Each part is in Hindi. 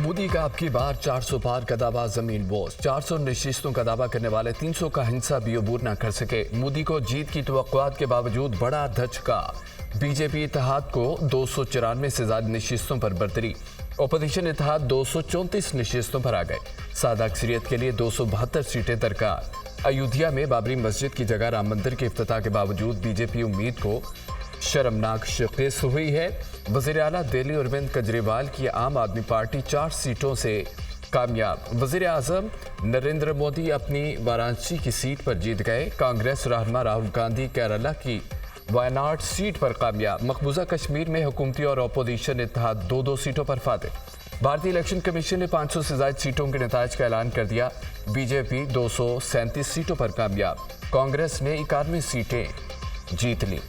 मोदी का अब की बार 400 पार का दावा जमीन बोझ। 400 नशिस्तों का दावा करने वाले 300 का हिंसा भी अबूर न कर सके। मोदी को जीत की तवक्कुआत के बावजूद बड़ा धचका। बीजेपी इत्तेहाद को 294 से ज्यादा नशिस्तों पर बरतरी। ओपोजिशन इत्तेहाद 234 नशिस्तों पर आ गए। सादा अक्सरियत के लिए 272 सीटें दरकार। अयोध्या में बाबरी मस्जिद की जगह राम मंदिर के इफ्तिताह के बावजूद बीजेपी उम्मीद को शर्मनाक शिकस्त हुई है। वज़ीर आला दिल्ली अरविंद केजरीवाल की आम आदमी पार्टी 4 सीटों से कामयाब। वज़ीर आज़म नरेंद्र मोदी अपनी वाराणसी की सीट पर जीत गए। कांग्रेस रहनुमा राहुल गांधी केरला की वायनाड सीट पर कामयाब। मकबूजा कश्मीर में हुकूमती और अपोजिशन इत्तेहाद 2-2 सीटों पर फातेह। भारतीय इलेक्शन कमीशन ने 500 से ज्यादा सीटों के नताज का ऐलान कर दिया। बीजेपी 237 सीटों पर कामयाब। कांग्रेस ने 91 सीटें जीत ली।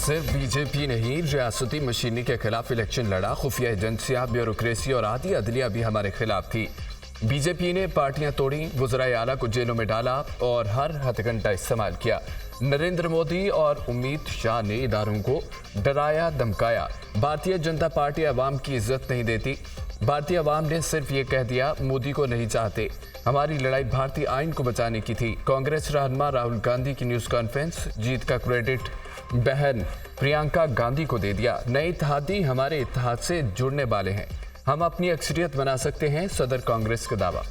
सिर्फ बीजेपी नहीं, रियासती मशीनी के खिलाफ इलेक्शन लड़ा। खुफिया एजेंसियां, ब्यूरोक्रेसी और आधी अदलिया भी हमारे खिलाफ थी। बीजेपी ने पार्टियां तोड़ी, वज़राए आला को जेलों में डाला और हर हथकंडा इस्तेमाल किया। नरेंद्र मोदी और उम्मीद शाह ने इदारों को डराया धमकाया। भारतीय जनता पार्टी अवाम की इज्जत नहीं देती। भारतीय अवाम ने सिर्फ ये कह दिया, मोदी को नहीं चाहते। हमारी लड़ाई भारतीय आइन को बचाने की थी। कांग्रेस रहनुमा राहुल गांधी की न्यूज़ कॉन्फ्रेंस। जीत का क्रेडिट बहन प्रियंका गांधी को दे दिया। नए इत्तेहादी हमारे इत्तेहाद से जुड़ने वाले हैं। हम अपनी अक्सरियत बना सकते हैं, सदर कांग्रेस का दावा।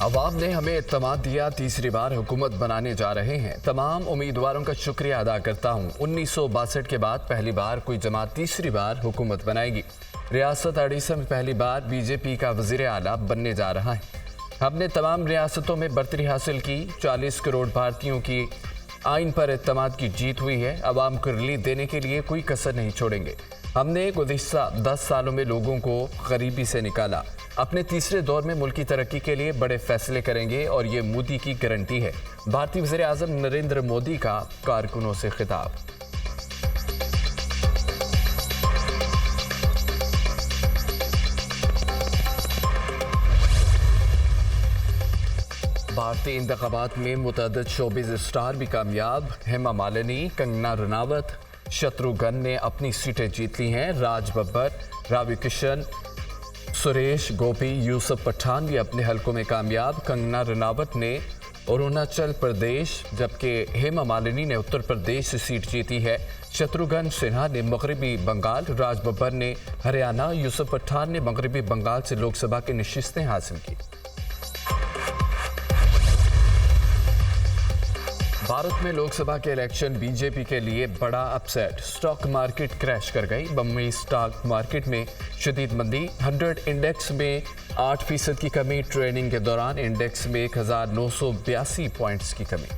अवाम ने हमें इत्तेमाद दिया, तीसरी बार हुकूमत बनाने जा रहे हैं। तमाम उम्मीदवारों का शुक्रिया अदा करता हूं। 1962 के बाद पहली बार कोई जमात तीसरी बार हुकूमत बनाएगी। रियासत उड़ीसा में पहली बार बीजेपी का वजीर आला बनने जा रहा है। हमने तमाम रियासतों में बर्तरी हासिल की। 40 करोड़ भारतीयों की आइन पर इत्तेमाद की जीत हुई है। अवाम को रिलीफ देने के लिए कोई कसर नहीं छोड़ेंगे। हमने गुज़िश्ता 10 सालों में लोगों को गरीबी से निकाला। अपने तीसरे दौर में मुल्क की तरक्की के लिए बड़े फैसले करेंगे और ये मोदी की गारंटी है। भारतीय वज़ीर आज़म नरेंद्र मोदी का कारकुनों से खिताब। भारतीय इंतखाबात में मुतअद्दिद शोबिज़ स्टार भी कामयाब। हेमा मालिनी, कंगना रनावत, शत्रुघ्न ने अपनी सीटें जीत ली हैं। राज बब्बर, रावी किशन, सुरेश गोपी, यूसुफ पठान भी अपने हलकों में कामयाब। कंगना रनावत ने अरुणाचल प्रदेश जबकि हेमा मालिनी ने उत्तर प्रदेश से सीट जीती है। शत्रुघ्न सिन्हा ने मगरबी बंगाल, राज बब्बर ने हरियाणा, यूसुफ पठान ने मगरबी बंगाल से लोकसभा की नशिस्तें हासिल की। भारत में लोकसभा के इलेक्शन बीजेपी के लिए बड़ा अपसेट। स्टॉक मार्केट क्रैश कर गई। बम्बई स्टॉक मार्केट में शदीद मंदी। 100 इंडेक्स में 8% की कमी। ट्रेडिंग के दौरान इंडेक्स में 1982 पॉइंट्स की कमी।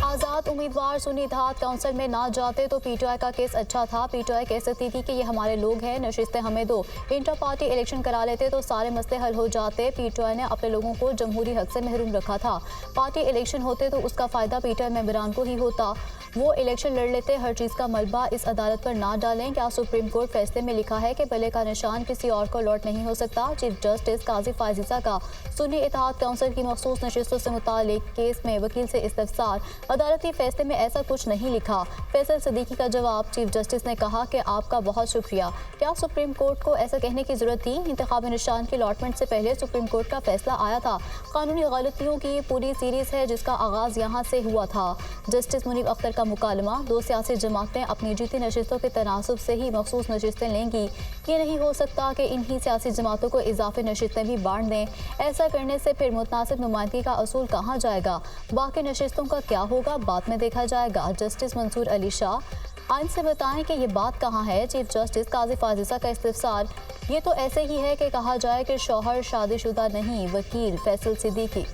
आजाद उम्मीदवार सुन्नी इत्तेहाद काउंसिल में ना जाते तो पीटीआई का केस अच्छा था। पीटीआई कह सकती थी कि ये हमारे लोग हैं, नशिस्तें हमें दो। इंटर पार्टी इलेक्शन करा लेते तो सारे मसले हल हो जाते। पीटीआई ने अपने लोगों को जमहूरी हक से महरूम रखा था। पार्टी इलेक्शन होते तो उसका फायदा पीटीआई मेंबरान को ही होता। वो इलेक्शन लड़ लेते। हर चीज़ का मलबा इस अदालत पर ना डालें। क्या सुप्रीम कोर्ट फैसले में लिखा है कि भले का निशान किसी और को लौट नहीं हो सकता? चीफ जस्टिस काजी फायजीसा का सुन्नी इत्तेहाद काउंसिल की मखसूस नशिस्तों से मुतालिक केस में वकील से इस्तफसार। अदालती फैसले में ऐसा कुछ नहीं लिखा। फैसल सदीकी का जवाब। चीफ जस्टिस ने कहा कि आपका बहुत शुक्रिया। क्या सुप्रीम कोर्ट को ऐसा कहने की जरूरत थी? इंतखाबी निशान की अलॉटमेंट से पहले सुप्रीम कोर्ट का फैसला आया था। कानूनी गलतियों की पूरी सीरीज है जिसका आगाज यहाँ से हुआ था। जस्टिस मुनीब अख्तर का मुकालमा। 2 सियासी जमातें अपनी जीती नशिस्तों के तनासुब से ही मखसूस नशिस्तें लेंगी। ये नहीं हो सकता कि इन्हीं सियासी जमातों को इजाफी नशिस्तें भी बांट दें। ऐसा करने से फिर मुतनासिब नुमाइंदगी का असूल कहाँ जाएगा? बाकी नशिस्तों का क्या होगा बाद में देखा जाएगा। जस्टिस मंसूर अली शाह आइन से बताएं कि ये बात कहाँ है। चीफ जस्टिस काजी फाजिसा का इस्तफसार। ये तो ऐसे ही है कि कहा जाए कि शौहर शादीशुदा नहीं। वकील फैसल सिद्दीकी।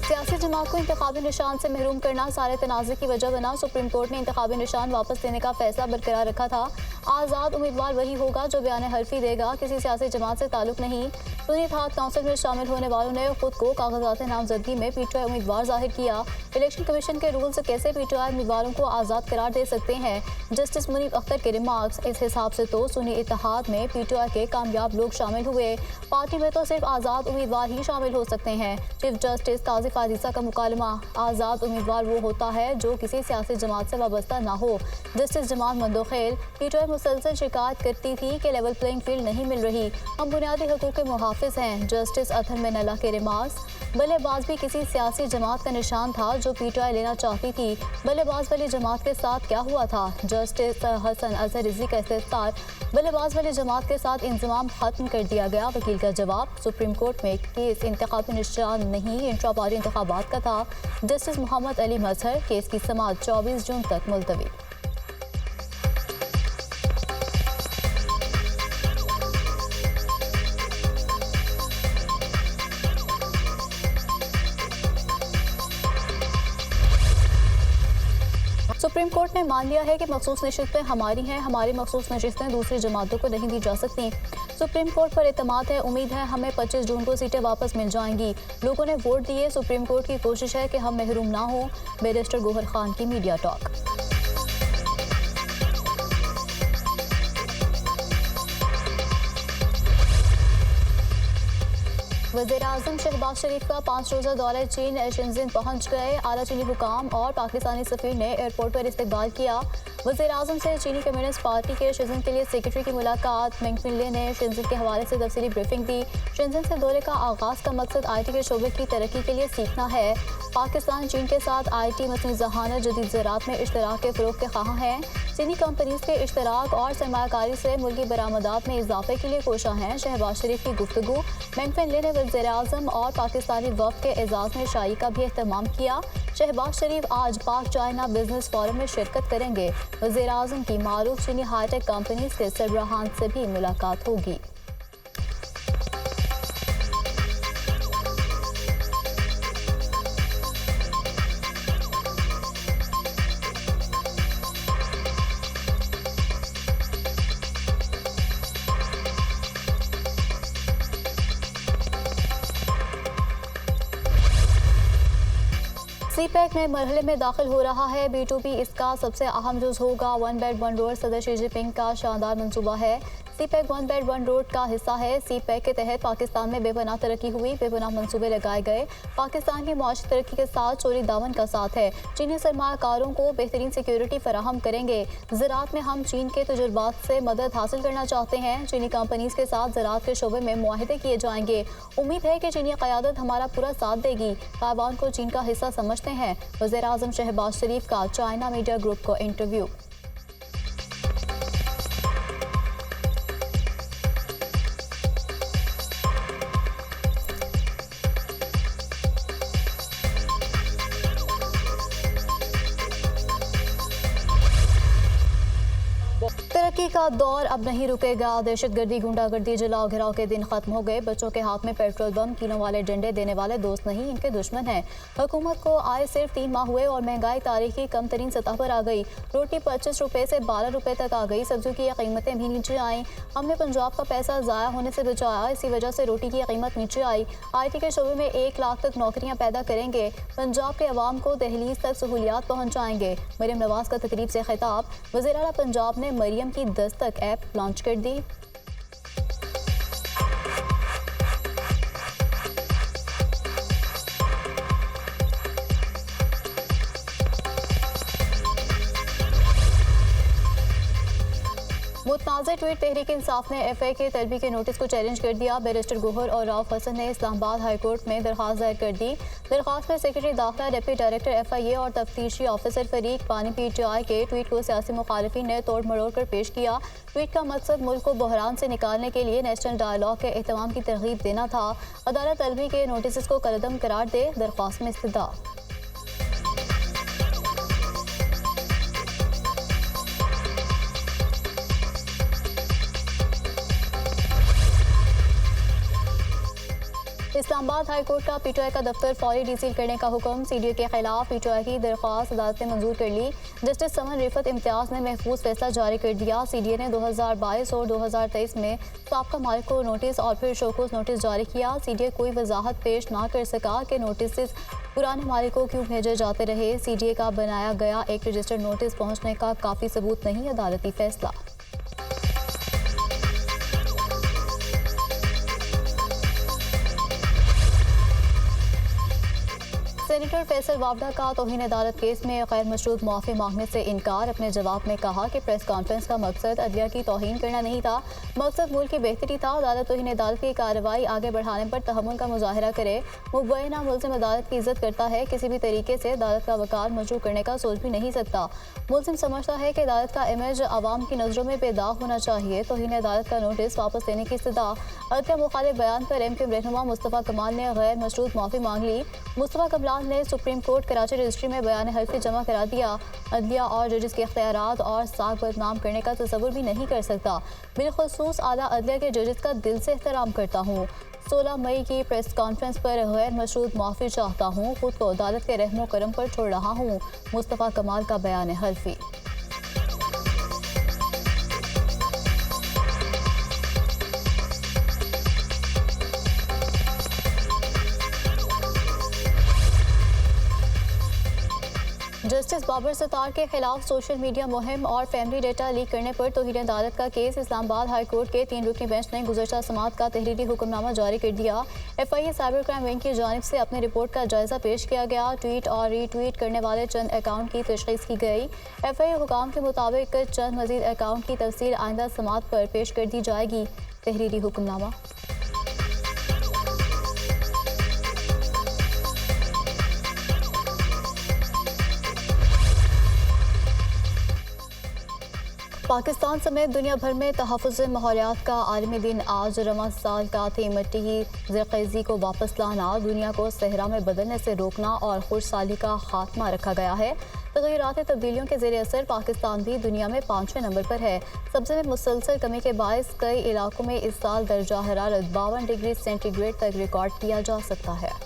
सियासी जमात को इंतखाबी निशान से महरूम करना सारे तनाज़े की वजह बना। सुप्रीम कोर्ट ने इंतखाबी निशान वापस लेने का फैसला बरकरार रखा था। आज़ाद उम्मीदवार वही होगा जो बयान हल्फी देगा, किसी सियासी जमात से ताल्लुक नहीं। सुन्नी इत्तेहाद काउंसिल में शामिल होने वालों ने खुद को कागजात नामजदगी में पीटीआई उम्मीदवार जाहिर किया। इलेक्शन कमीशन के रूल्स कैसे पीटीआई उम्मीदवारों को आज़ाद करार दे सकते हैं? जस्टिस मुनीब अख्तर के रिमार्क्स, इस हिसाब से तो सुन्नी इत्तेहाद में पीटीआई के कामयाब लोग शामिल हुए, पार्टी में तो सिर्फ आज़ाद उम्मीदवार ही शामिल हो सकते हैं। चीफ जस्टिस काजी फाजिसा का मुकालमा, आज़ाद उम्मीदवार वो होता है जो किसी सियासी जमात से वाबस्ता ना हो। जस्टिस जमाल मंदोखेल, पीटीआई मुसलसल शिकायत करती थी कि लेवल प्लेइंग फील्ड नहीं मिल रही, हम बुनियादी हकूक़ के मुहाफिज हैं। जस्टिस अथर मिनल्ला के रिमार्क्स, बल्लेबाज भी किसी सियासी जमात का निशान था जो पीटीआई लेना चाहती थी, बल्लेबाज वाली जमात के साथ क्या हुआ था? जस्टिस हसन अजहर रिजवी का इस्तेफसार, बल्लेबाज वाली जमात के साथ इंतजाम खत्म कर दिया गया। वकील का जवाब, सुप्रीम कोर्ट में केस इंतखाबी निशान नहीं इंट्रा पार्टी इंतखाबात का था। जस्टिस मोहम्मद अली मजहर, केस की समाअत 24 जून तक मुलतवी। सुप्रीम कोर्ट ने मान लिया है कि मखसूस नशिस्तें हमारी हैं, हमारी मखसूस नशिस्तें दूसरी जमातों को नहीं दी जा सकती। सुप्रीम कोर्ट पर एतमाद है, उम्मीद है हमें 25 जून को सीटें वापस मिल जाएंगी। लोगों ने वोट दिए, सुप्रीम कोर्ट की कोशिश है कि हम महरूम ना हो। बैरिस्टर गोहर खान की मीडिया टॉक। वज़ीर-ए-आज़म शहबाज शरीफ का 5 रोज़ा दौरा चीन शेंज़ेन पहुंच गए। आला चीनी हुकाम और पाकिस्तानी सफ़ीर ने एयरपोर्ट पर इस्तकबाल किया। वज़ीर-ए-आज़म से चीनी कम्युनिस्ट पार्टी के शेंज़ेन के लिए सेक्रेटरी की मुलाकात। मैंगफिनले ने शेंज़ेन के हवाले से तफसीली ब्रीफिंग दी। शेंज़ेन से दौरे का आगाज़ का मकसद IT के शोबे की तरक्की के लिए सीखना है। पाकिस्तान चीन के साथ IT, मसनूई ज़हानत, जदीद ज़राअत में इश्तराक के फ़रोग़ के ख़्वाह हैं। चीनी कंपनीज़ के इश्तराक और सरमायाकारी से मुल्की बरामदात में इजाफे के लिए कोशा हैं। शहबाज शरीफ की गुफ्तगू। मैंगफिनले ने वज़ीर-ए-आज़म और पाकिस्तानी वफ़द के एजाज़ में शाही का भी एहतमाम किया। शहबाज शरीफ आज पाक चाइना बिजनेस फोरम में शिरकत करेंगे। वज़ीर-ए-आज़म की मारूफ चीनी हाईटेक कंपनीज़ के सरबराहान से भी मुलाकात होगी। CPEC में मरहले में दाखिल हो रहा है। B2B इसका सबसे अहम जुज़ होगा। वन बेल्ट वन रोड सदर शी जिनपिंग का शानदार मंसूबा है। CPEC one belt one road का हिस्सा है। CPEC के तहत पाकिस्तान में बेपनाह तरक्की हुई, बेपनाह मंसूबे लगाए गए। पाकिस्तान की मुआशी तरक्की के साथ चोरी दामन का साथ है। चीनी सरमायाकारों को बेहतरीन सिक्योरिटी फराहम करेंगे। ज़राअत में हम चीन के तजुर्बात से मदद हासिल करना चाहते हैं। चीनी कंपनीज़ के साथ ज़राअत के शोबे में मुआहदे किए जाएंगे। उम्मीद है कि चीनी क़यादत हमारा पूरा साथ देगी। ताइवान को चीन का हिस्सा समझते हैं। वज़ीर-ए-आज़म शहबाज शरीफ का चाइना मीडिया ग्रुप को इंटरव्यू। तरक्की का दौर अब नहीं रुकेगा। दहशतगर्दी, गुंडागर्दी, जलाओ घिराव के दिन खत्म हो गए। बच्चों के हाथ में पेट्रोल बम, कीलों वाले डंडे देने वाले दोस्त नहीं, इनके दुश्मन हैं। हुकूमत को आए सिर्फ 3 माह हुए और महंगाई तारीखी कम तरीन सतह पर आ गई। रोटी 25 रुपये से 12 रुपये तक आ गई। सब्जियों की कीमतें भी नीचे आईं। हमने पंजाब का पैसा ज़ाया होने से बचाया, इसी वजह से रोटी की कीमत नीचे आई। IT के शोबे में 1 लाख तक नौकरियाँ पैदा करेंगे। पंजाब के अवाम को दहलीज तक सहूलियात पहुँचाएंगे। मरियम नवाज का तकरीब से खिताब। वज़ीर आला पंजाब ने मरियम की दस्तक ऐप लॉन्च कर दी। मुतनाज़ ट्वीट तहरीक इंसाफ ने FA के तलबी के नोटिस को चैलेंज कर दिया। बैरिस्टर गोहर और राउफ हसन ने इस्लामाबाद हाई कोर्ट में दरख्वास्त दायर कर दी। दरख्वास्त में सेक्रेटरी दाखिला, डिप्टी डायरेक्टर FIA और तफ्तीशी ऑफिसर फरीक पानी PTI के ट्वीट को सियासी मुखालिफिन ने तोड़ मरोड़ कर पेश किया। ट्वीट का मकसद मुल्क को बहरान से निकालने के लिए नेशनल डायलॉग के एहतमाम की तरगीब देना था। अदालत तलबी के नोटिस को कलअदम करार दे। दरख्वास्त में इस्तदा। इस्लामाबाद हाई कोर्ट का पीटीआई का दफ्तर फौरी डीसील करने का हुक्म। सीडीए के खिलाफ पीटीआई की दरख्वास्त अदालत ने मंजूर कर ली। जस्टिस समन रिफत इम्तियाज ने महफूज फैसला जारी कर दिया। सीडीए ने 2022 और 2023 में साबका मालिक को नोटिस और फिर शोकॉज नोटिस जारी किया। सीडीए कोई वजाहत पेश ना कर सका कि नोटिस पुराने मालिक को क्यों भेजे जाते रहे। सीडीए का बनाया गया एक रजिस्टर्ड नोटिस पहुंचने का काफ़ी सबूत नहीं, अदालती फैसला। सेनेटर फैसल वावडा का तौहीन अदालत केस में गैर मशरूत मुआफ़ी मांगने से इनकार। अपने जवाब में कहा कि प्रेस कॉन्फ्रेंस का मकसद अदलिया की तौहीन करना नहीं था, मकसद मुल्क की बेहतरी था। अदालत तौहीन अदालत की कार्रवाई आगे बढ़ाने पर तहम्मुल का मुजाहरा करे। मुबैना मुल्ज़िम अदालत की इज्जत करता है, किसी भी तरीके से अदालत का वकार मजरूह करने का सोच भी नहीं सकता। मुल्ज़िम समझता है कि अदालत का इमेज आवाम की नज़रों में बेदाग होना चाहिए। तौहीन अदालत का नोटिस वापस लेने की इस्तदा। अदलिया मुखालिफ बयान पर MQM रहनुमा मुस्तफ़ा कमाल ने गैर मशरूत मुआफ़ी मांग ली। मुस्तफ़ा कमाल ने सुप्रीम कोर्ट कराची रजिस्ट्री में बयान हल्फी जमा करा दिया। अदलिया और जजेस के इख्तियारात और साख बदनाम करने का तसव्वुर भी नहीं कर सकता। बिलखुसूस आला अदलिया के जजेस का दिल से एहतराम करता हूँ। 16 मई की प्रेस कॉन्फ्रेंस पर गैर मशरूत मुआफ़ी चाहता हूँ, खुद को अदालत के रहमो करम पर छोड़ रहा हूँ। मुस्तफ़ा कमाल का बयान हल्फी। जस्टिस बाबर सत्तार के खिलाफ सोशल मीडिया मुहिम और फैमिली डेटा लीक करने पर तौहीन अदालत का केस। इस्लामाबाद हाई कोर्ट के 3 रुकनी बेंच ने गुज़श्ता समात का तहरीरी हुक्मनामा जारी कर दिया। FIA साइबर क्राइम विंग की जानिब से अपनी रिपोर्ट का जायजा पेश किया गया। ट्वीट और रीट्वीट करने वाले चंद अकाउंट की तशख़ीस की गई। FIA हुकाम के मुताबिक चंद मजीद अकाउंट की तफसील आइंदा समात पर पेश कर दी जाएगी। तहरीरी हुक्मनामा। पाकिस्तान समेत दुनिया भर में तहफ़्फ़ुज़ माहौलियात का आलमी दिन आज। रवां साल का थीम मिट्टी की ज़रख़ेज़ी को वापस लाना, दुनिया को सहरा में बदलने से रोकना और खुशहाली का खात्मा रखा गया है। तग़य्युरात तब्दीलियों के ज़ेर असर पाकिस्तान भी दुनिया में 5वें नंबर पर है। सब्ज़े में मुसलसल कमी के बायस कई इलाकों में इस साल दर्जा हरारत 52 डिग्री सेंटीग्रेड तक रिकॉर्ड किया जा सकता है।